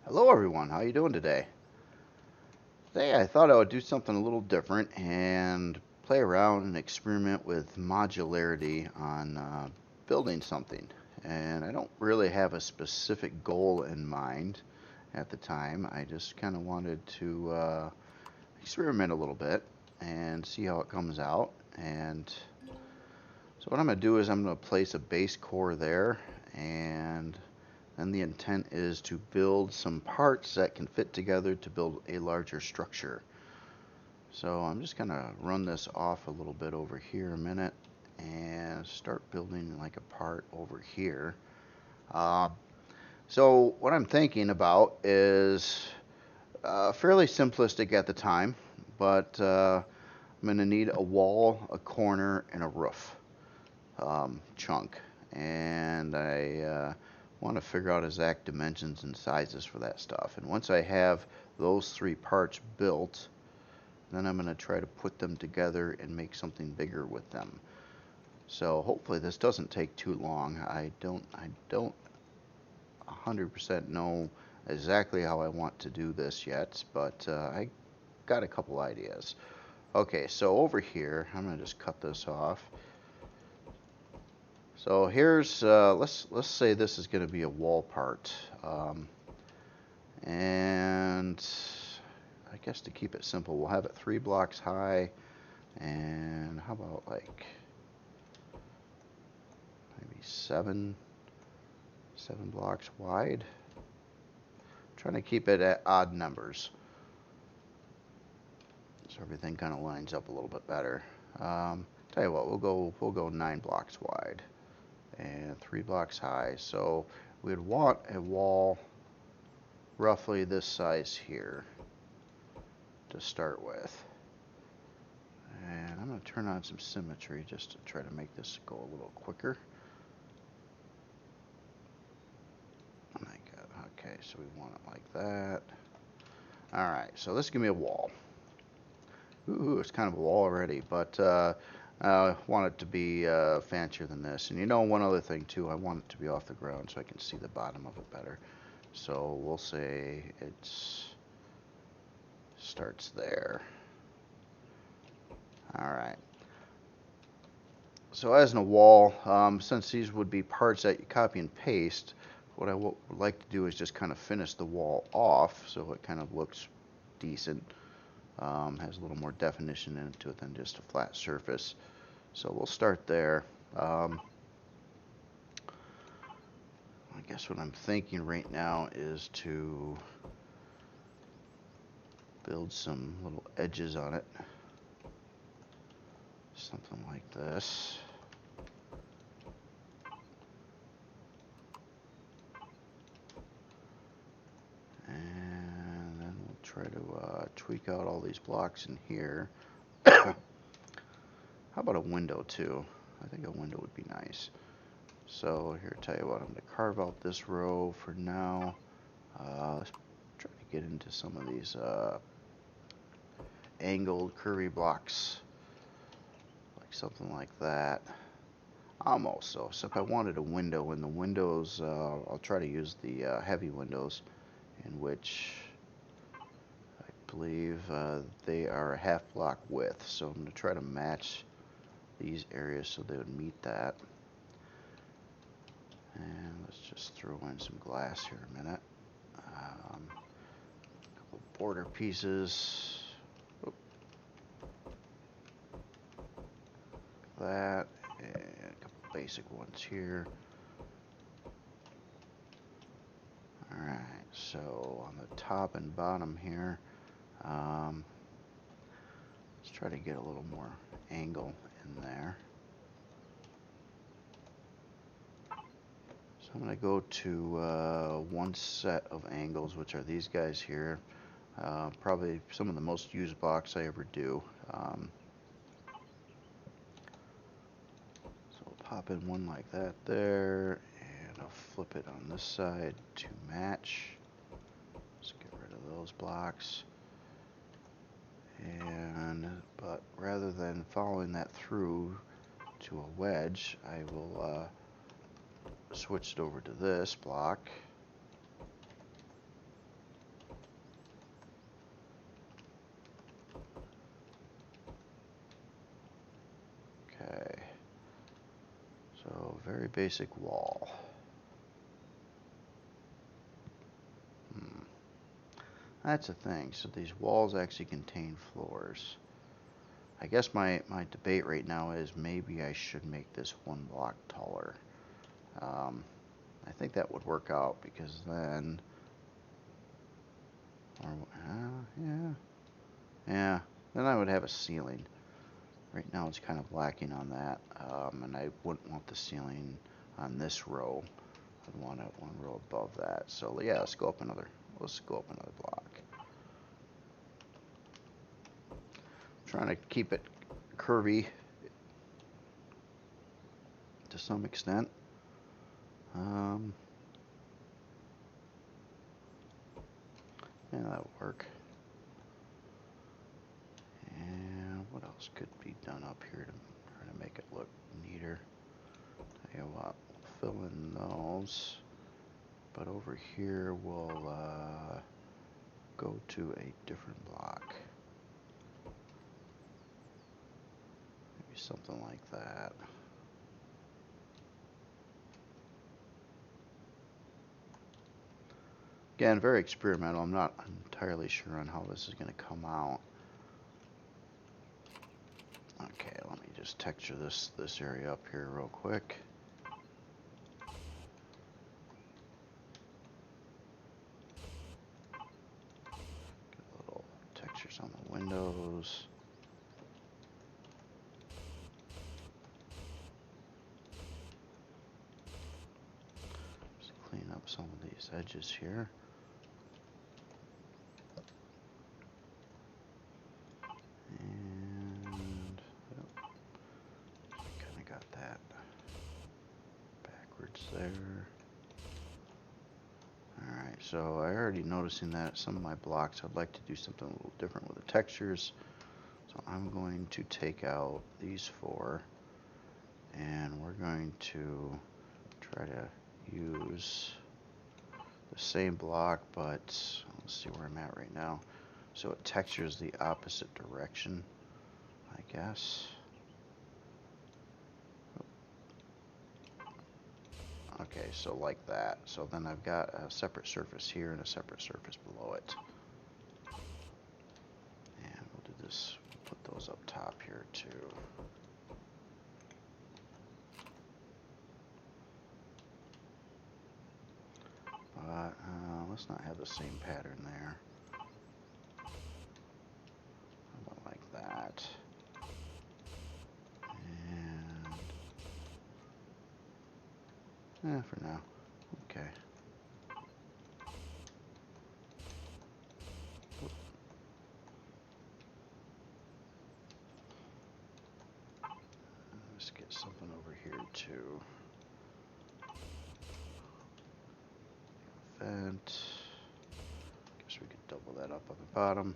Hello everyone, how you doing today? Today I thought I would do something a little different and play around and experiment with modularity on building something. And I don't really have a specific goal in mind at the time. I just kind of wanted to experiment a little bit and see how it comes out. And so what I'm going to do is I'm going to place a base core there, and then the intent is to build some parts that can fit together to build a larger structure. So I'm just going to run this off a little bit over here a minute and start building like a part over here. So what I'm thinking about is fairly simplistic at the time, but I'm going to need a wall, a corner, and a roof chunk. And I want to figure out exact dimensions and sizes for that stuff. And once I have those three parts built, then I'm going to try to put them together and make something bigger with them. So hopefully this doesn't take too long. I don't 100% know exactly how I want to do this yet, but I got a couple ideas. Okay, so over here, I'm going to just cut this off. So here's, let's say this is going to be a wall part. And I guess to keep it simple, we'll have it 3 blocks high, and how about like maybe 7 blocks wide. Trying to keep it at odd numbers, so everything kind of lines up a little bit better. Tell you what, we'll go 9 blocks wide and 3 blocks high. So we'd want a wall roughly this size here to start with. And I'm going to turn on some symmetry just to try to make this go a little quicker. Okay, so we want it like that. Alright, so this is going to be a wall. Ooh, it's kind of a wall already, but I want it to be fancier than this. And you know, one other thing too, I want it to be off the ground so I can see the bottom of it better. So we'll say it starts there. Alright. So as in a wall, since these would be parts that you copy and paste, what I would like to do is just kind of finish the wall off so it kind of looks decent. Has a little more definition into it than just a flat surface. So we'll start there. I guess what I'm thinking right now is to build some little edges on it. Something like this. And then we'll try to tweak out all these blocks in here. How about a window too? I think a window would be nice. So here, tell you what, I'm going to carve out this row for now. Let's try to get into some of these angled curvy blocks, like something like that. Almost. So if I wanted a window, in the windows, I'll try to use the heavy windows, in which I believe they are a half block width. So I'm going to try to match these areas so they would meet that. And let's just throw in some glass here a minute. A couple border pieces. Oh. That, and a couple basic ones here. Alright, so on the top and bottom here, let's try to get a little more angle in there. So I'm going to go to one set of angles, which are these guys here. Probably some of the most used blocks I ever do. So I'll pop in one like that there, and I'll flip it on this side to match. Let's get rid of those blocks. But rather than following that through to a wedge, I will switch it over to this block. very basic wall. That's a thing. So these walls actually contain floors. I guess my debate right now is maybe I should make this one block taller. I think that would work out because then, yeah, then I would have a ceiling. Right now it's kind of lacking on that, and I wouldn't want the ceiling on this row. I'd want it one row above that. So yeah, let's go up another block. Trying to keep it curvy to some extent. Yeah, that'll work. And what else could be done up here to try to make it look neater? Tell you what, we'll fill in those. But over here we'll go to a different block. Maybe something like that. Again, very experimental. I'm not entirely sure on how this is going to come out. Okay, let me just texture this area up here real quick. Get little textures on the windows. Just clean up some of these edges here. There. Alright, so I already noticing that some of my blocks I'd like to do something a little different with the textures. So I'm going to take out these four and we're going to try to use the same block, but let's see where I'm at right now. So it textures the opposite direction, I guess. Okay, so like that. So then I've got a separate surface here and a separate surface below it. And we'll do this, put those up top here too. But let's not have the same pattern there. How about like that? And for now, okay. Let's get something over here too. Vent. Guess we could double that up on the bottom.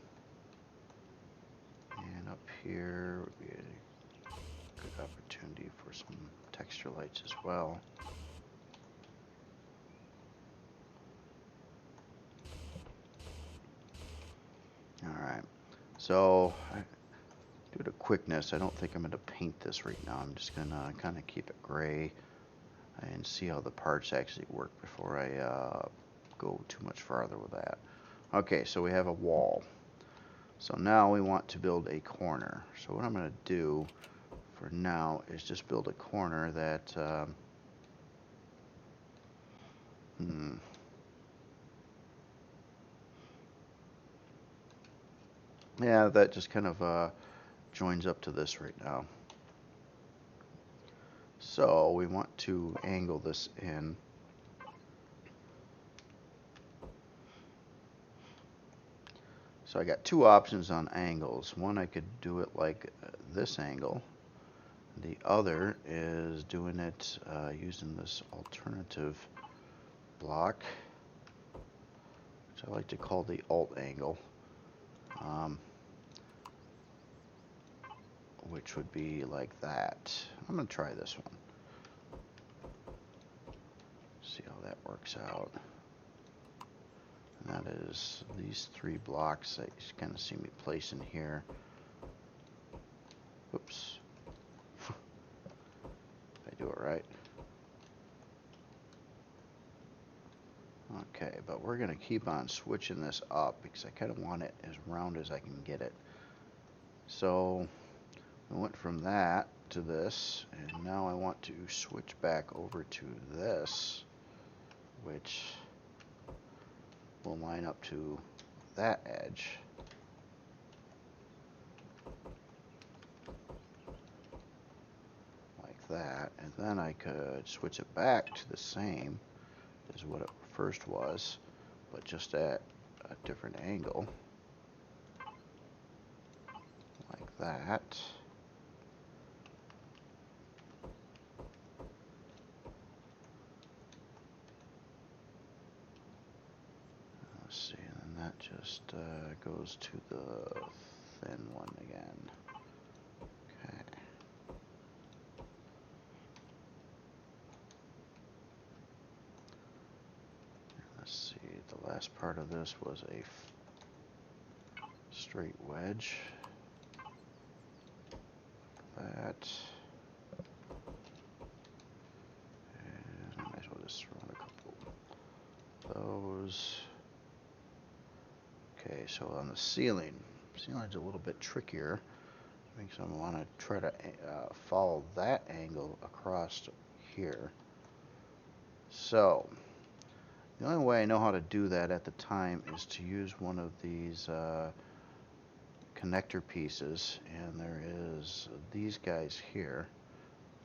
And up here would be a good opportunity for some texture lights as well. Alright, so due to quickness, I don't think I'm going to paint this right now. I'm just going to kind of keep it gray and see how the parts actually work before I go too much farther with that. Okay, so we have a wall. So now we want to build a corner. So what I'm going to do for now is just build a corner that yeah, that just kind of joins up to this right now. So we want to angle this in. So I got two options on angles. One, I could do it like this angle. The other is doing it using this alternative block, which I like to call the alt angle, which would be like that. I'm going to try this one. See how that works out. And that is these three blocks that you kind of see me placing here. Oops. If I do it right. Okay, but we're going to keep on switching this up because I kind of want it as round as I can get it. So we went from that to this, and now I want to switch back over to this, which will line up to that edge. Like that, and then I could switch it back to the same as what it first was, but just at a different angle, like that. Let's see, and then that just goes to the thin one again. Okay. Let's see, the last part of this was a straight wedge. That. And I might as well just throw in a couple of those. Okay, so on the ceiling's a little bit trickier. I think so I want to try to follow that angle across here. So the only way I know how to do that at the time is to use one of these connector pieces, and there is these guys here,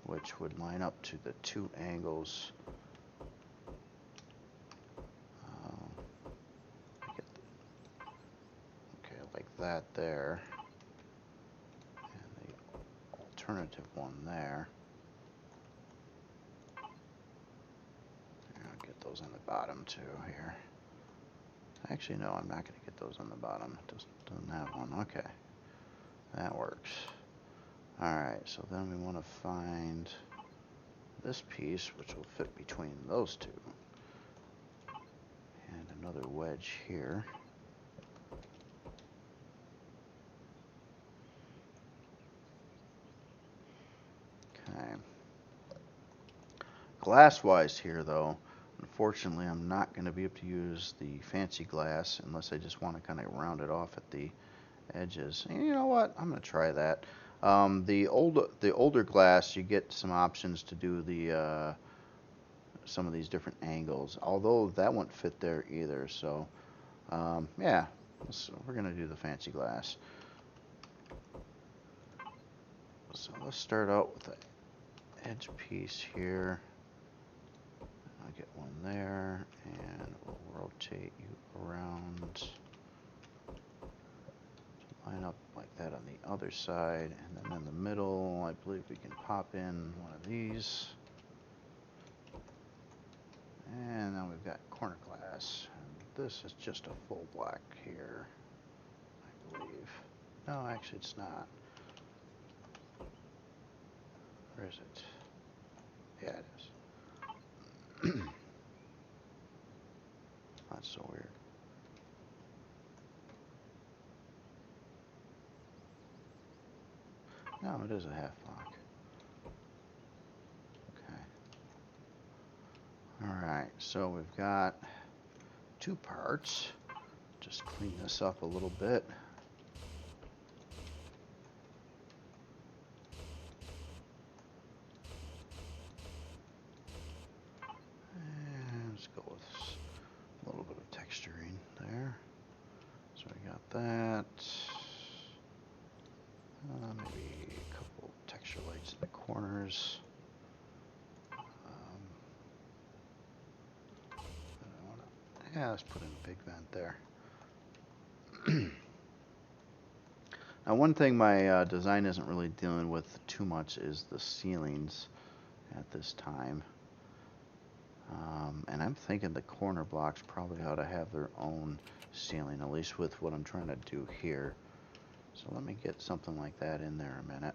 which would line up to the two angles. Okay, like that there, and the alternative one there. I'll get those on the bottom too here. Actually, no, I'm not going to get those on the bottom. It doesn't have one. Okay, that works. Alright, so then we want to find this piece, which will fit between those two. And another wedge here. Okay. Glass-wise here, though, unfortunately, I'm not going to be able to use the fancy glass unless I just want to kind of round it off at the edges. And you know what? I'm going to try that. The older glass, you get some options to do the some of these different angles. Although that won't fit there either. So yeah, we're going to do the fancy glass. So let's start out with the edge piece here. I'll get one there, and we'll rotate you around to line up like that on the other side, and then in the middle, I believe we can pop in one of these. And now we've got corner glass, and this is just a full black here, I believe. No, actually it's not. Where is it? Yeah, it is. That's so weird. No, it is a half block. Okay. Alright, so we've got two parts. Just clean this up a little bit. And let's go with a little bit of texturing there. So we got that. Maybe a couple texture lights in the corners. Yeah, let's put in a big vent there. Now, one thing my design isn't really dealing with too much is the ceilings at this time. And I'm thinking the corner blocks probably ought to have their own ceiling, at least with what I'm trying to do here. So let me get something like that in there a minute.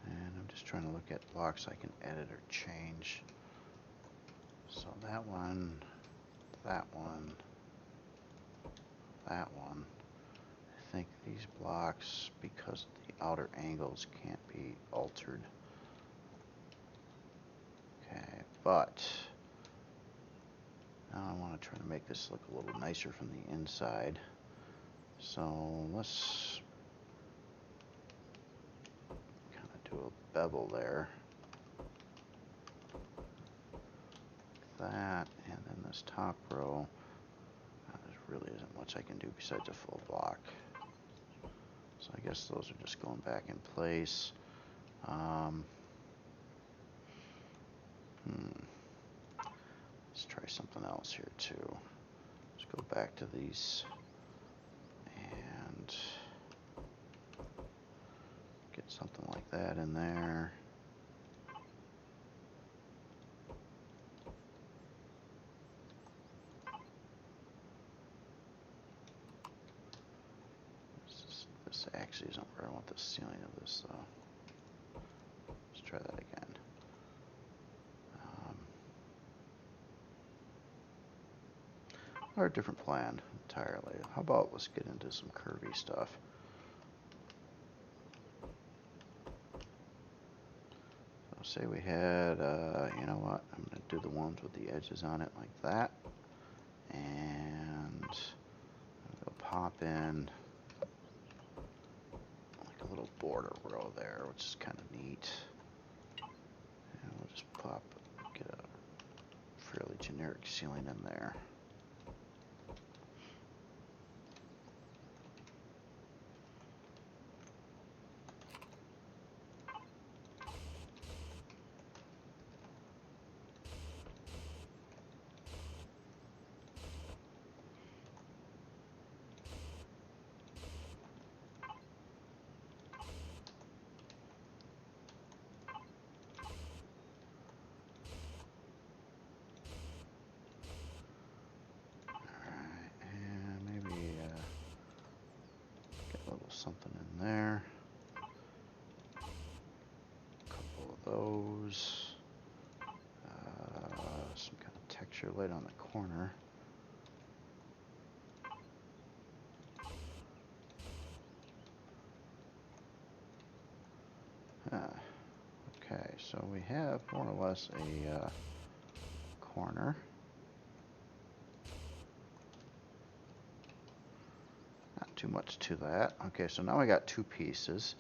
And I'm just trying to look at blocks I can edit or change. So that one, that one, that one. I think these blocks, because the outer angles, can't be altered. Okay, but now I want to try to make this look a little nicer from the inside. So let's kind of do a bevel there. Like that, and then this top row, there really isn't much I can do besides a full block. So I guess those are just going back in place. Let's try something else here too. Let's go back to these and get something like that in there. This actually isn't where I want the ceiling of this though. Let's try that again. Or a different plan entirely. How about let's get into some curvy stuff. So say we had, you know what, I'm going to do the ones with the edges on it like that. And I'll pop in like a little border row there, which is kind of neat. And we'll just get a fairly generic ceiling in there. Something in there. A couple of those. Some kind of texture light on the corner. Okay, so we have more or less a corner. Not too much to that. Okay, so now I got two pieces.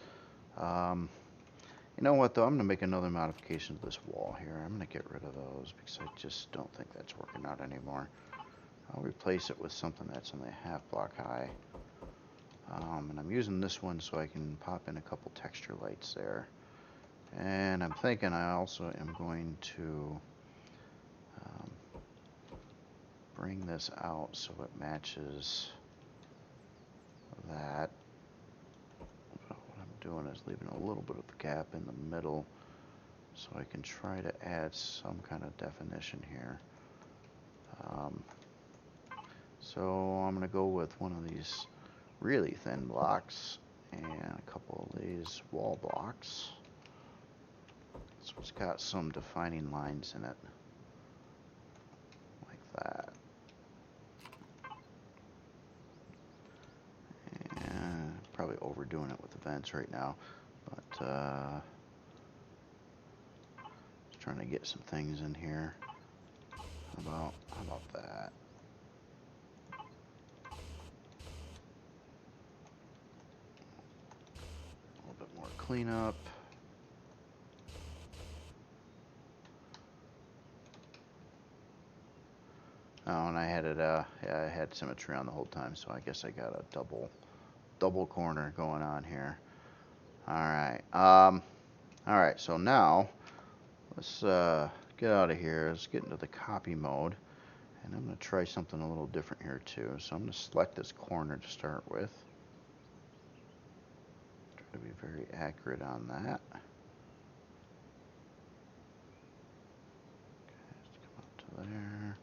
You know what though, I'm going to make another modification to this wall here. I'm going to get rid of those because I just don't think that's working out anymore. I'll replace it with something that's only a half block high. And I'm using this one so I can pop in a couple texture lights there. And I'm thinking I also am going to bring this out so it matches that. But what I'm doing is leaving a little bit of a gap in the middle so I can try to add some kind of definition here. So I'm going to go with one of these really thin blocks and a couple of these wall blocks. So it's got some defining lines in it, like that. And probably overdoing it with the vents right now, but just trying to get some things in here. How about that? A little bit more cleanup. Oh, and I had it, yeah, I had symmetry on the whole time, so I guess I got a double corner going on here. Alright, alright, so now, let's get out of here, let's get into the copy mode, and I'm going to try something a little different here too. So I'm going to select this corner to start with. Try to be very accurate on that. Okay, let's come up to there.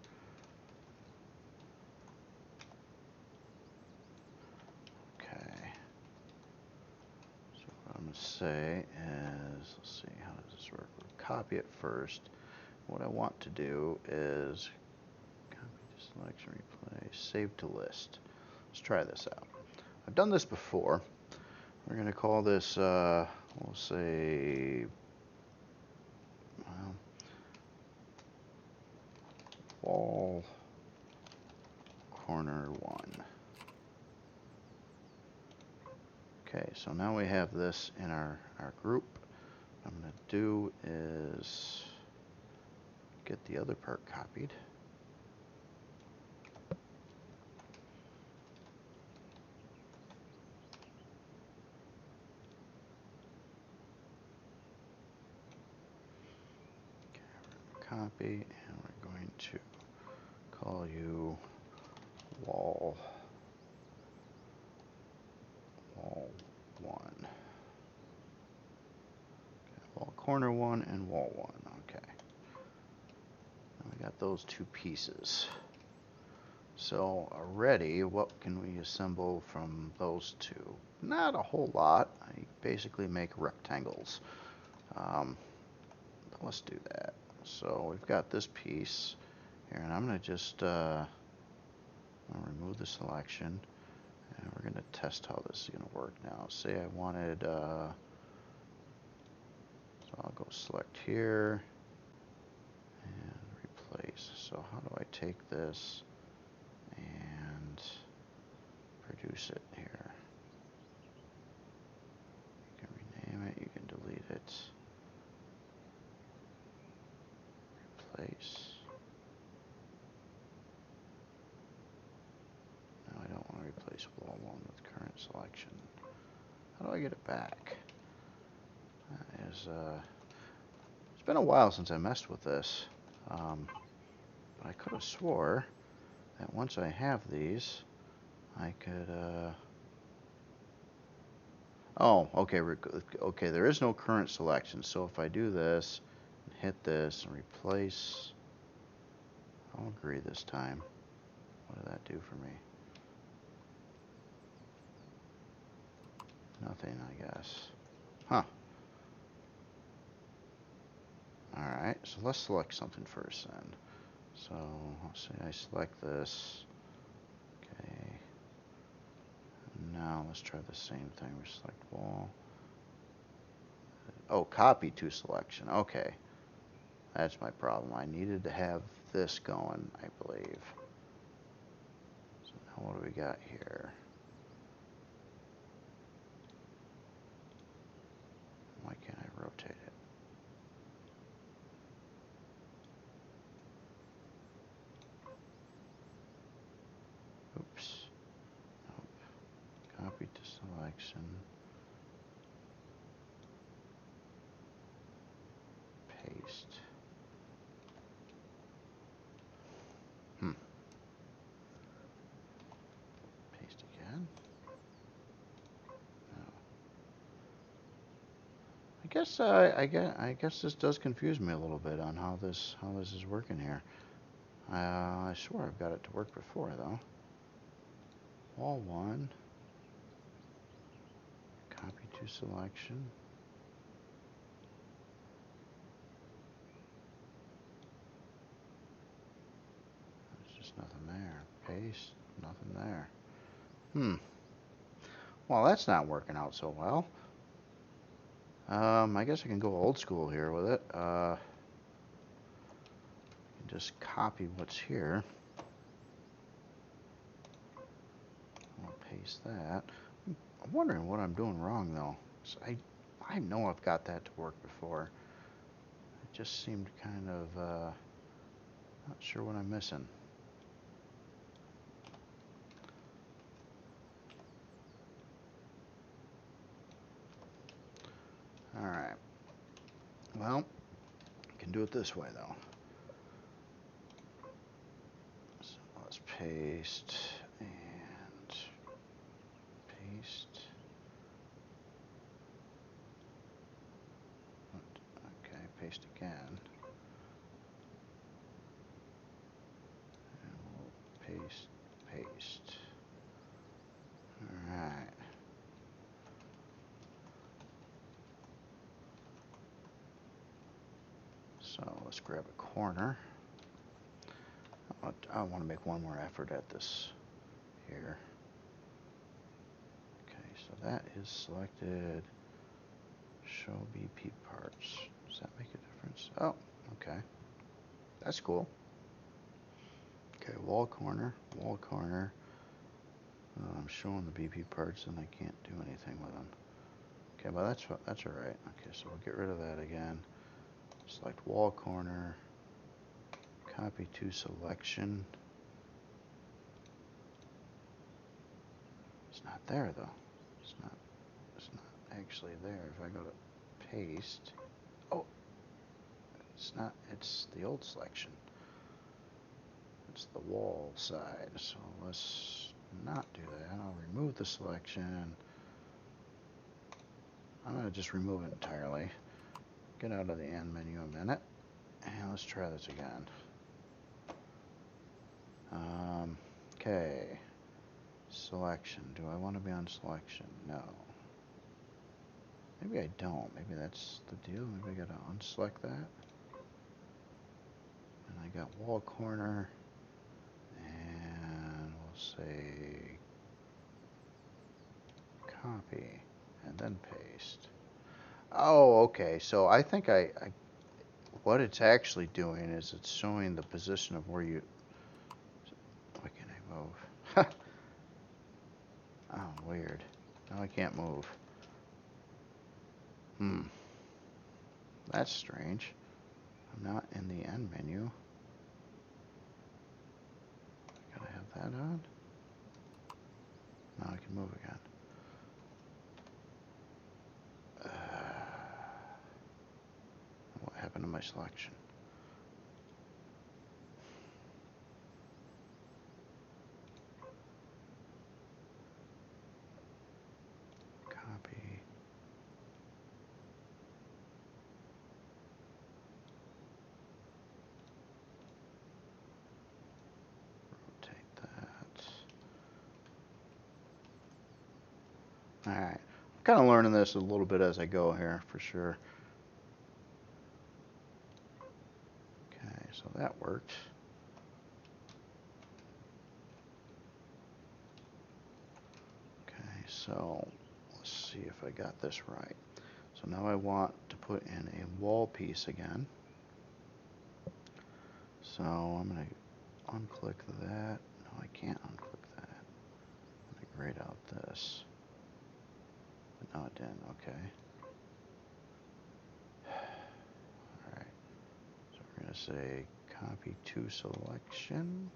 I'm going to say is, let's see, how does this work? We'll copy it first. What I want to do is copy to selection, replay, save to list. Let's try this out. I've done this before. We're going to call this, we'll say, well, wall corner 1. Okay, so now we have this in our group. What I'm going to do is get the other part copied. Copy, and we're going to call you wall 1. Okay, wall corner 1 and wall 1. Okay. Now we got those two pieces. So already, what can we assemble from those two? Not a whole lot. I basically make rectangles. Let's do that. So we've got this piece here, and I'm going to just remove the selection, and we're going to test how this is going to work now. Say I wanted, so I'll go select here and replace. So how do I take this and produce it here? You can rename it, you can delete it. Replace. No, I don't want to replace wall 1 with current selection. How do I get it back? That is, it's been a while since I messed with this. But I could have swore that once I have these, I could, oh, okay, okay, there is no current selection. So if I do this, and hit this, and replace, I'll agree this time. What did that do for me? Nothing, I guess. Huh. Alright, so let's select something first then. So, let's say I select this. Okay. Now let's try the same thing. We select wall. Oh, copy to selection. Okay. That's my problem. I needed to have this going, I believe. So now what do we got here? Why can't I rotate it? Oops. Nope. Copy to selection. Paste. Paste again. No. I guess this does confuse me a little bit on how this is working here. I swear I've got it to work before though. Wall 1. Copy to selection. There's just nothing there. Paste. Nothing there. Well, that's not working out so well. I guess I can go old school here with it. Just copy what's here. I'll paste that. I'm wondering what I'm doing wrong though. So I know I've got that to work before. It just seemed kind of not sure what I'm missing. Alright. Well, I can do it this way though. So let's paste and paste. Okay, paste again. And we'll paste, paste. Alright. So let's grab a corner. I want to make one more effort at this here. Okay, so that is selected. Show BP parts. Does that make a difference? Oh, okay. That's cool. Okay, wall corner, wall corner. I'm showing the BP parts and I can't do anything with them. Okay, well that's all right. Okay, so we'll get rid of that again. Select wall corner, copy to selection. It's not there though. It's not actually there. If I go to paste, oh, it's not. It's the old selection. It's the wall side. So let's not do that. I'll remove the selection. I'm gonna just remove it entirely. Get out of the end menu a minute, and let's try this again. Okay. Selection. Do I want to be on selection? No. Maybe I don't. Maybe that's the deal. Maybe I gotta unselect that. And I got wall corner. And we'll say copy. And then paste. Oh, okay. So I think what it's actually doing is it's showing the position of where you... Why can't I move? Oh, weird. Now I can't move. That's strange. I'm not in the end menu. Gotta have that on. Now I can move again. What happened to my selection? Copy. Rotate that. Alright. I'm kind of learning this a little bit as I go here, for sure. Okay, so that worked. Okay, so let's see if I got this right. So now I want to put in a wall piece again. So I'm going to unclick that. No, I can't unclick that. I'm going to grade out this. But no, it didn't. Okay. Alright. So we're going to say copy to selection.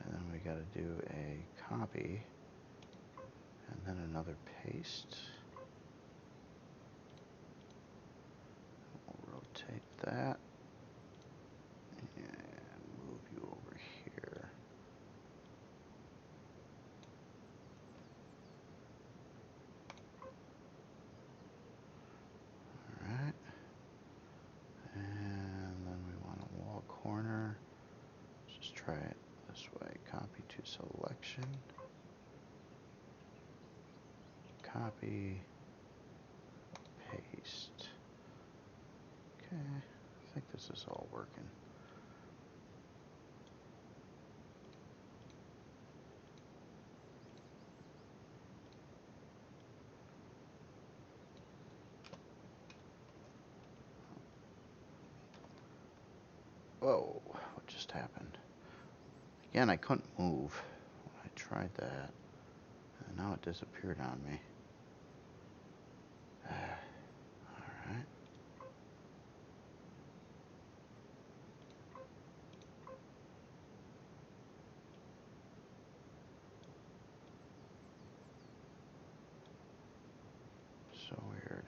And then we got to do a copy. And then another paste. We'll rotate that. And move you over here. Alright. And then we want a wall corner. Let's just try it this way. Copy to selection. Copy. Paste. Okay. I think this is all working. Whoa, what just happened? Again, I couldn't move. I tried that, and now it disappeared on me. Alright. So weird.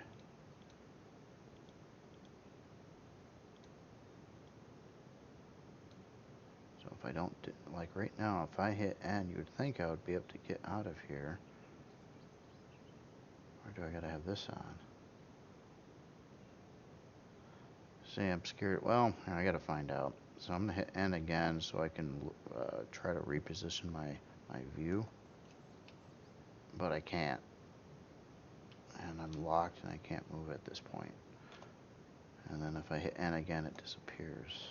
So if I don't, like right now, if I hit N, you would think I would be able to get out of here. Or do I gotta have this on? See, I'm scared. Well, I gotta find out. So I'm gonna hit N again so I can try to reposition my view. But I can't. And I'm locked and I can't move at this point. And then if I hit N again, it disappears.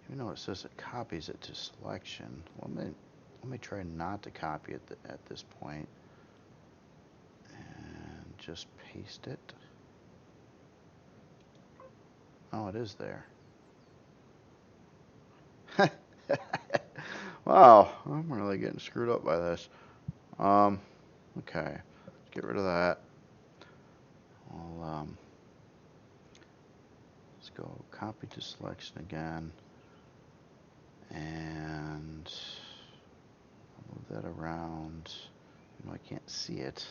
You know, it says it copies it to selection. Let me try not to copy it at this point, and just paste it. Oh, it is there. Wow, I'm really getting screwed up by this. Okay, let's get rid of that. Let's go copy to selection again, and I'll move that around. I can't see it,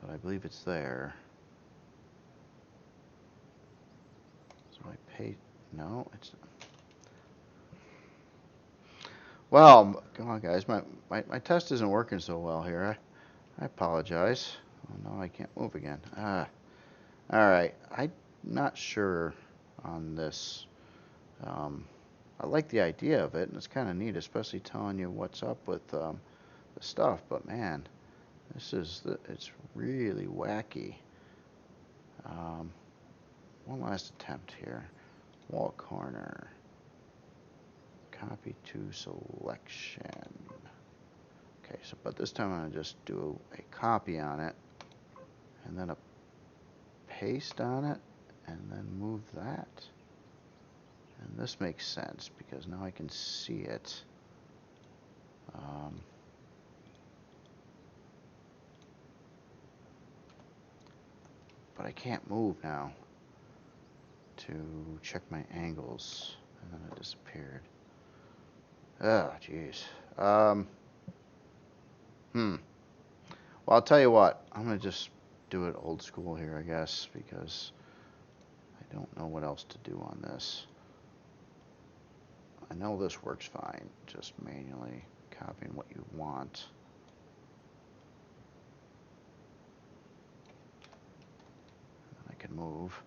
but I believe it's there. So I paste. No, it's. Well, come on, guys. My test isn't working so well here. I apologize. Oh no, I can't move again. All right. I'm not sure on this. I like the idea of it, and it's kind of neat, especially telling you what's up with the stuff. But man, it's really wacky. One last attempt here. Wall corner. Copy to selection. Okay, so but this time I'm going to just do a copy on it, and then a paste on it, and then move that. And this makes sense because now I can see it. But I can't move now to check my angles, and then it disappeared. Oh, jeez. Well, I'll tell you what. I'm gonna just do it old school here, I guess, because I don't know what else to do on this. I know this works fine, just manually copying what you want. And I can move.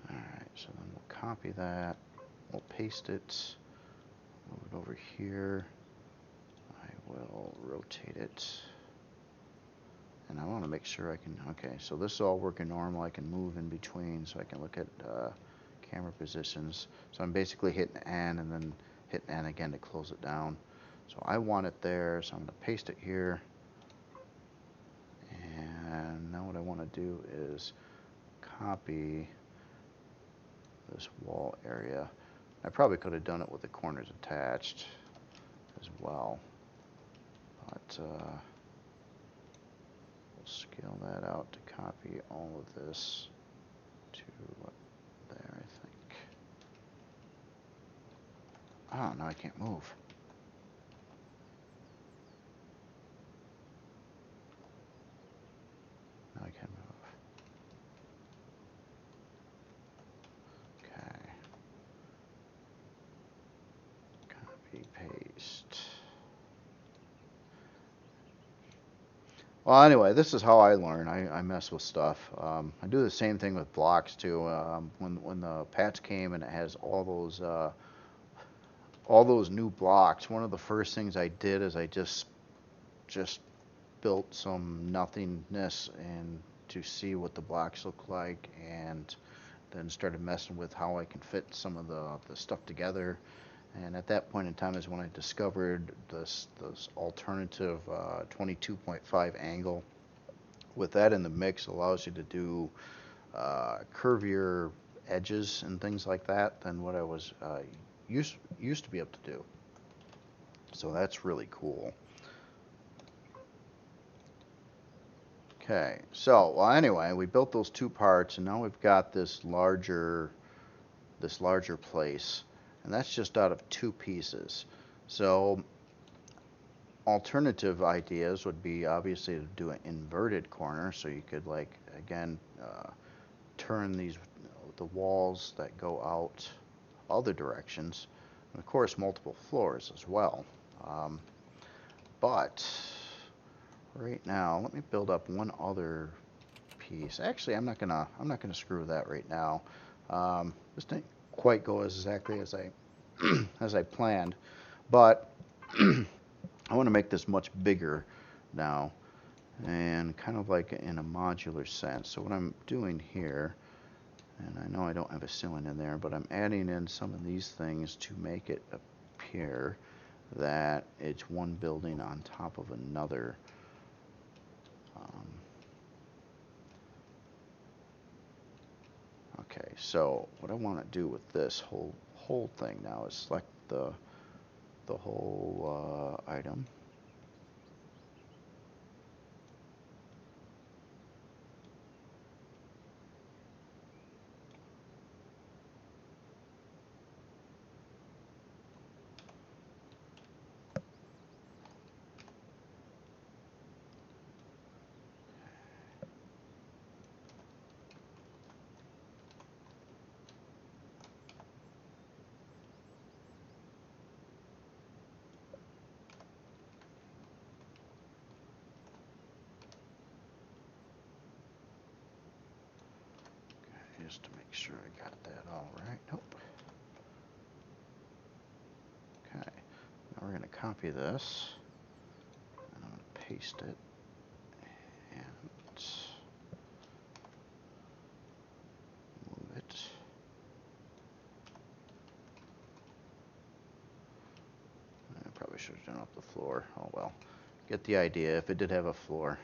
Alright, so then we'll copy that. We'll paste it. Move it over here. I will rotate it. And I want to make sure I can, okay, so this is all working normal. I can move in between so I can look at camera positions. So I'm basically hitting N and then hitting N again to close it down. So I want it there, so I'm going to paste it here. And now what I want to do is copy this wall area. I probably could have done it with the corners attached as well. But we'll scale that out to copy all of this to there, I think. Oh, now I can't move. Now I can move. Okay. Copy, paste. Well, anyway, this is how I learn. I mess with stuff. I do the same thing with blocks too. When the patch came and it has all those new blocks, one of the first things I did is I just built some nothingness and to see what the blocks look like, and then started messing with how I can fit some of the stuff together. And at that point in time is when I discovered this alternative 22.5 angle. With that in the mix, allows you to do curvier edges and things like that than what I was used to be able to do. So that's really cool. Okay, so well, anyway, we built those two parts, and now we've got this larger place, and that's just out of two pieces. So alternative ideas would be obviously to do an inverted corner, so you could, like, again, turn the walls that go out other directions, and of course multiple floors as well. But right now, let me build up one other piece. Actually, I'm not gonna screw with that right now. This didn't quite go exactly as I as I planned, but I want to make this much bigger now, and kind of like in a modular sense. So what I'm doing here, and I know I don't have a ceiling in there, but I'm adding in some of these things to make it appear. that it's one building on top of another. Okay, so what I want to do with this whole thing now is select the whole item. Just to make sure I got that all right. Nope. Okay. Now we're going to copy this. And I'm going to paste it. And move it. I probably should have done up the floor. Oh well. Get the idea if it did have a floor.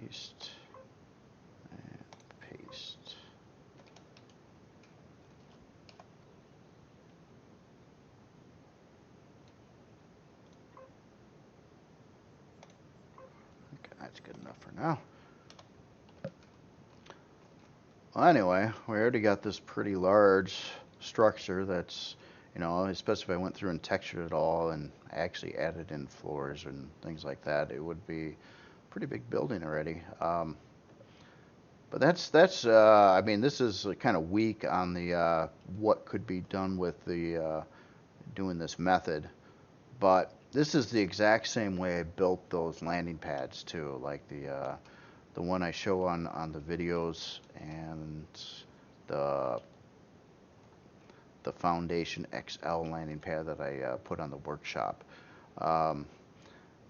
Paste and paste. Okay, that's good enough for now. Well, anyway, we already got this pretty large structure that's, you know, especially if I went through and textured it all and actually added in floors and things like that, it would be a pretty big building already. But that's I mean, this is kind of weak on the what could be done with the doing this method. But this is the exact same way I built those landing pads too, like the one I show on the videos and the Foundation XL landing pad that I put on the workshop.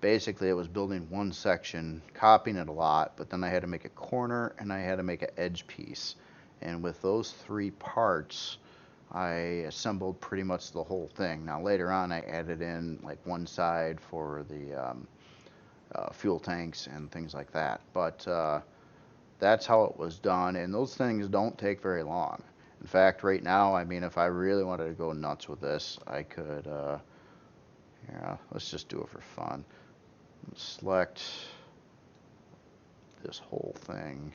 Basically, it was building one section, copying it a lot, but then I had to make a corner and I had to make an edge piece. And with those three parts, I assembled pretty much the whole thing. Now later on, I added in like one side for the fuel tanks and things like that. But that's how it was done, and those things don't take very long. In fact, right now, I mean, if I really wanted to go nuts with this, I could, yeah, let's just do it for fun. Select this whole thing.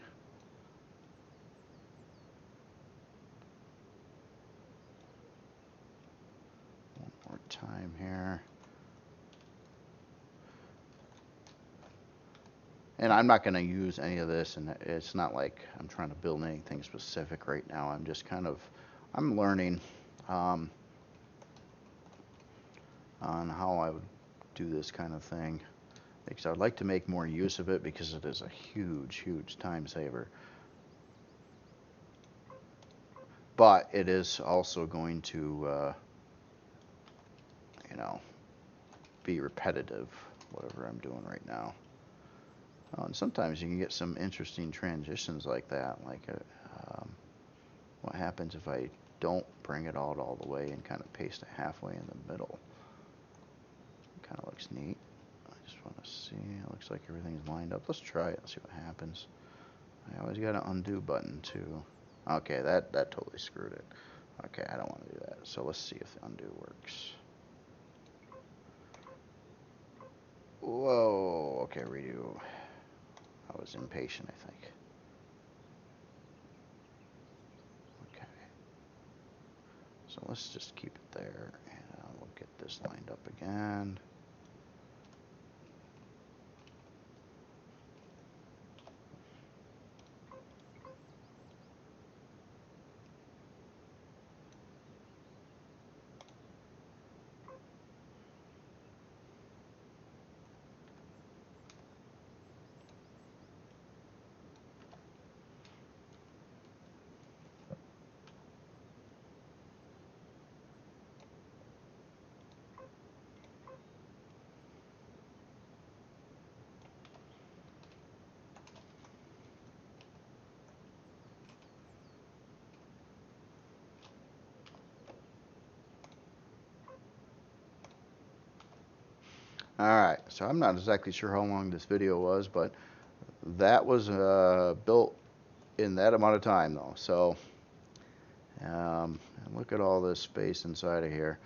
One more time here. And I'm not going to use any of this, and it's not like I'm trying to build anything specific right now. I'm just kind of, I'm learning on how I would do this kind of thing. Because I'd like to make more use of it because it is a huge time saver. But it is also going to, you know, be repetitive, whatever I'm doing right now. Oh, and sometimes you can get some interesting transitions like that. Like, what happens if I don't bring it out all the way and kind of paste it halfway in the middle? It kind of looks neat. I just want to see. It looks like everything's lined up. Let's try it and see what happens. I always got an undo button too. Okay, that totally screwed it. Okay, I don't want to do that. So let's see if the undo works. Whoa. Okay, redo. I was impatient, I think. Okay. So let's just keep it there, and we'll get this lined up again. Alright, so I'm not exactly sure how long this video was, but that was built in that amount of time though. So look at all this space inside of here.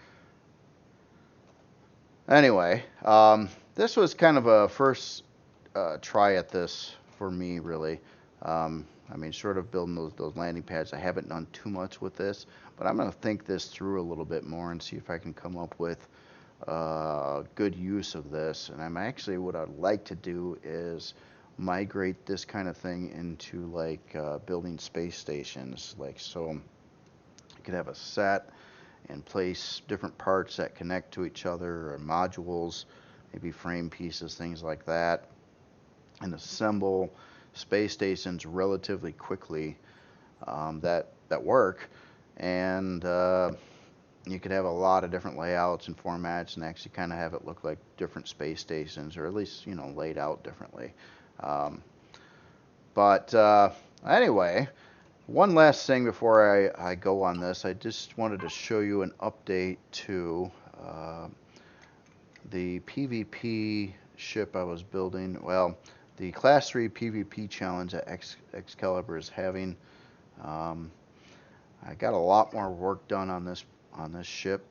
Anyway, this was kind of a first try at this for me, really. I mean, sort of building those landing pads. I haven't done too much with this, but I'm going to think this through a little bit more and see if I can come up with good use of this. And I'm actually, what I'd like to do is migrate this kind of thing into like building space stations. Like, so you could have a set and place different parts that connect to each other, or modules, maybe frame pieces, things like that, and assemble space stations relatively quickly that work. And you could have a lot of different layouts and formats and actually kind of have it look like different space stations, or at least, you know, laid out differently. But anyway, one last thing before I go on this, I just wanted to show you an update to the PvP ship I was building. Well, the Class 3 PvP challenge that Excalibur is having. I got a lot more work done on this ship.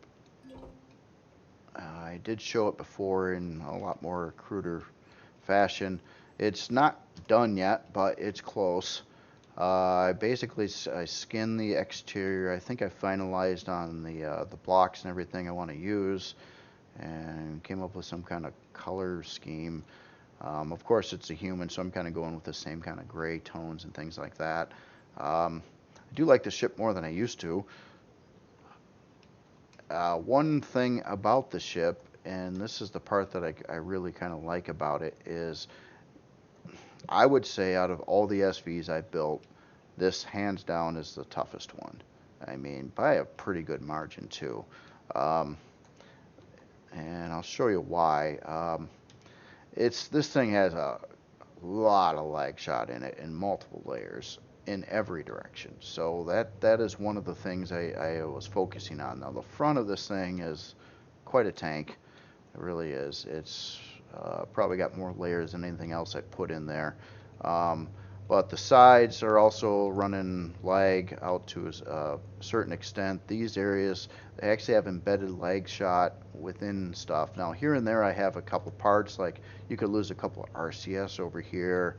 I did show it before in a lot more cruder fashion. It's not done yet, but it's close. I skinned the exterior. I think I finalized on the blocks and everything I want to use, and came up with some kind of color scheme. Of course, it's a human, so I'm kind of going with the same kind of gray tones and things like that. I do like the ship more than I used to. One thing about the ship, and this is the part that I really kind of like about it, is I would say out of all the SVs I built, this hands down is the toughest one. I mean, by a pretty good margin too. And I'll show you why. This thing has a lot of lag shot in it in multiple layers in every direction. So that is one of the things I was focusing on. Now the front of this thing is quite a tank. It really is. It's probably got more layers than anything else I put in there. But the sides are also running lag out to a certain extent. These areas, they actually have embedded lag shot within stuff. Now here and there I have a couple parts, like you could lose a couple of RCS over here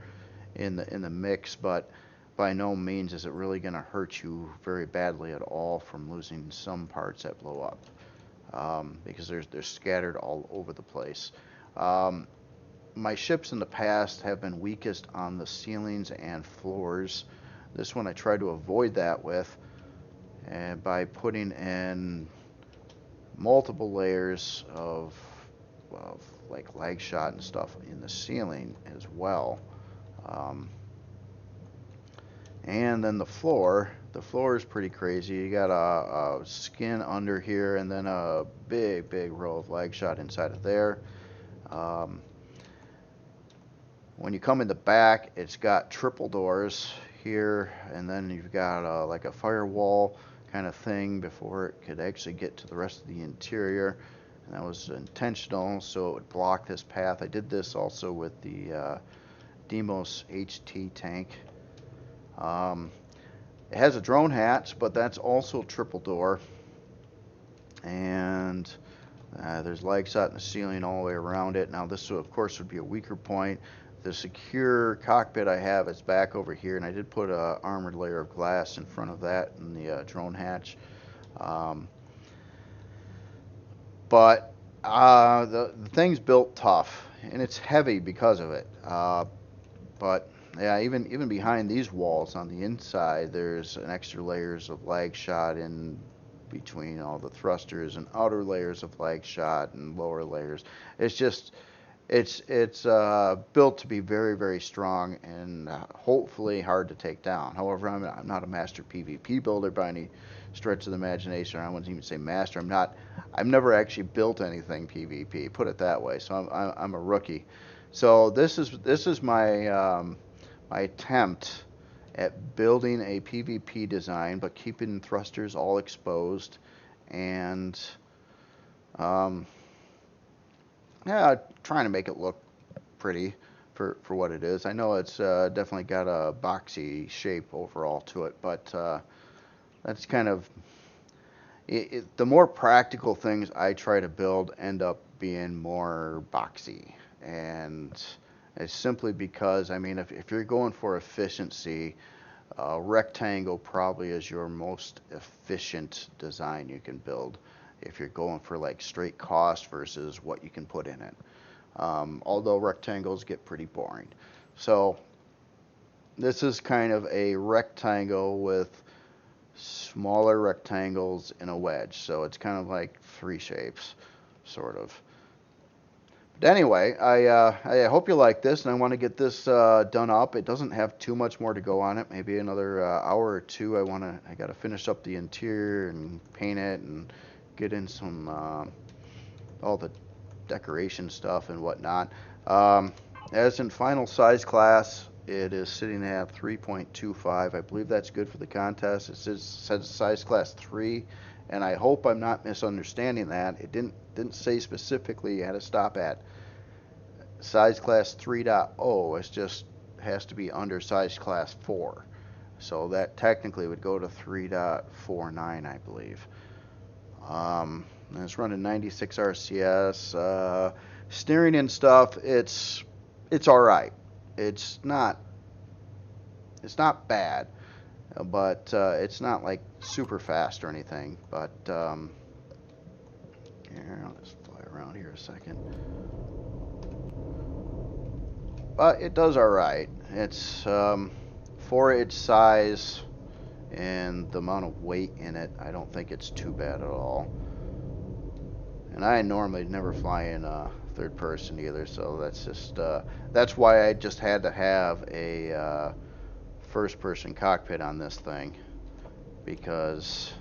in the mix, but by no means is it really going to hurt you very badly at all from losing some parts that blow up, because they're scattered all over the place. My ships in the past have been weakest on the ceilings and floors. This one I tried to avoid that with, and by putting in multiple layers of like lag shot and stuff in the ceiling as well. And then the floor is pretty crazy. You got a skin under here, and then a big row of lag shot inside of there. When you come in the back, it's got triple doors here, and then you've got like a firewall kind of thing before it could actually get to the rest of the interior. And that was intentional, so it would block this path. I did this also with the Demos HT tank. It has a drone hatch, but that's also triple door. And there's lag shot in the ceiling all the way around it. Now this, of course, would be a weaker point. The secure cockpit I have is back over here, and I did put a armored layer of glass in front of that in the drone hatch. But the thing's built tough, and it's heavy because of it. But yeah, even behind these walls on the inside, there's an extra layers of lag shot in between all the thrusters, and outer layers of lag shot and lower layers. It's just it's built to be very strong and hopefully hard to take down. However, I'm not a master PvP builder by any stretch of the imagination. I wouldn't even say master. I've never actually built anything PvP, put it that way. So I'm a rookie. So this is my my attempt at building a PvP design, but keeping thrusters all exposed, and yeah, trying to make it look pretty for what it is. I know it's definitely got a boxy shape overall to it, but that's kind of the more practical things I try to build end up being more boxy, and it's simply because I mean if you're going for efficiency, rectangle probably is your most efficient design you can build if you're going for like straight cost versus what you can put in it. Although rectangles get pretty boring. So this is kind of a rectangle with smaller rectangles in a wedge. So it's kind of like three shapes, sort of. But anyway, I hope you like this, and I want to get this done up. It doesn't have too much more to go on it. Maybe another hour or two. I got to finish up the interior and paint it and get in some all the decoration stuff and whatnot. As in final size class, it is sitting at 3.25. I believe that's good for the contest. It says size class 3, and I hope I'm not misunderstanding that. It didn't say specifically you had to stop at size class 3.0. It just has to be under size class 4. So that technically would go to 3.49, I believe. And it's running 96 RCS. Steering and stuff, it's all right. It's not bad, but it's not like super fast or anything. But here, I'll just fly around here a second. But it does all right. It's for its size and the amount of weight in it, I don't think it's too bad at all. And I normally never fly in third person either, so that's just that's why I just had to have a first person cockpit on this thing, because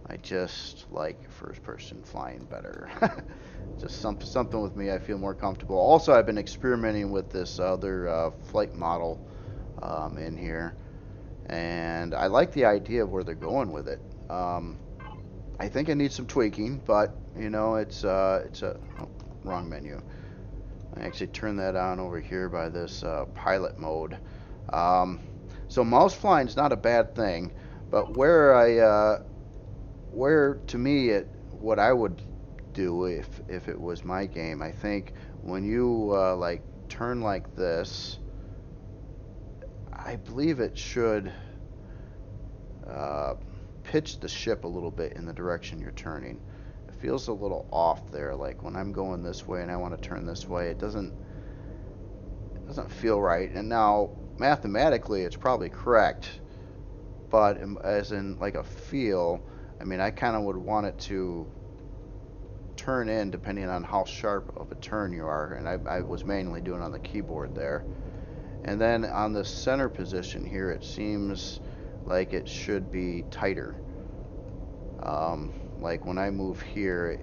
I just like first person flying better. Just something with me, I feel more comfortable. Also, I've been experimenting with this other flight model in here, and I like the idea of where they're going with it. I think it needs some tweaking, but you know, it's a wrong menu. I actually turned that on over here by this pilot mode. So mouse flying is not a bad thing, but where to me what I would do if it was my game, I think when you like turn like this, I believe it should pitch the ship a little bit in the direction you're turning. It feels a little off there. Like when I'm going this way and I want to turn this way, it doesn't feel right. And now mathematically, it's probably correct, but as in like a feel, I mean, I kind of would want it to turn in depending on how sharp of a turn you are. And I was manually doing on the keyboard there. And then on the center position here, it seems like it should be tighter. Like when I move here,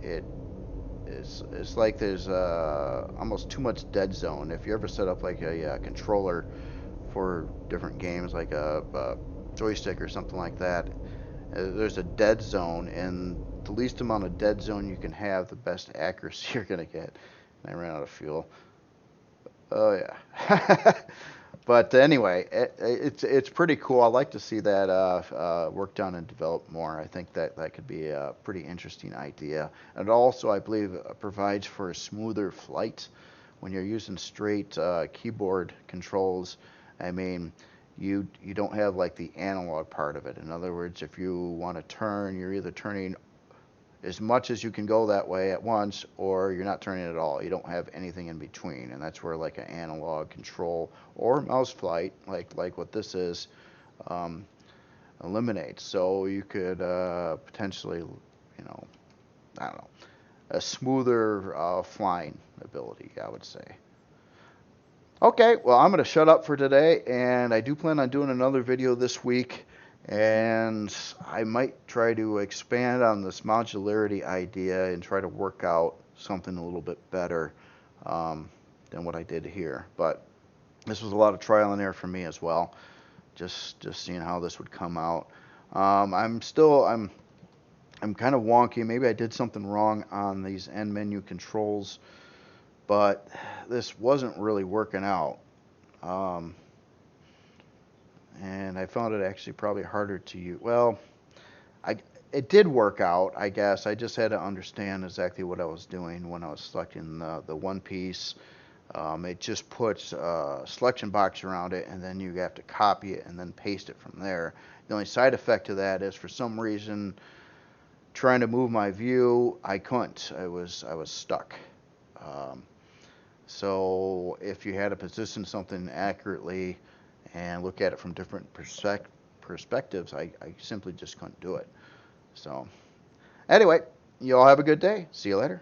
it's like there's almost too much dead zone. If you ever set up like a controller for different games, like a joystick or something like that, there's a dead zone, and the least amount of dead zone you can have, the best accuracy you're gonna get. And I ran out of fuel. Oh yeah. But anyway, it's pretty cool. I like to see that worked on and developed more. I think that could be a pretty interesting idea. And also, I believe, provides for a smoother flight when you're using straight keyboard controls. I mean, you don't have like the analog part of it. In other words, if you want to turn, you're either turning as much as you can go that way at once, or you're not turning at all. You don't have anything in between, and that's where like an analog control or mouse flight, like what this is, eliminates. So you could potentially, you know, I don't know, a smoother flying ability, I would say. Okay, well, I'm going to shut up for today, and I do plan on doing another video this week. And I might try to expand on this modularity idea and try to work out something a little bit better than what I did here. But this was a lot of trial and error for me as well, just seeing how this would come out. I'm I'm kind of wonky. Maybe I did something wrong on these end menu controls, but this wasn't really working out. Um, and I found it actually probably harder to use. Well, I, it did work out, I guess. I just had to understand exactly what I was doing when I was selecting the one piece. It just puts a selection box around it, and then you have to copy it and then paste it from there. The only side effect of that is, for some reason, trying to move my view, I couldn't. I was stuck. Um, so if you had to position something accurately and look at it from different perspectives, I simply just couldn't do it. So anyway, you all have a good day. See you later.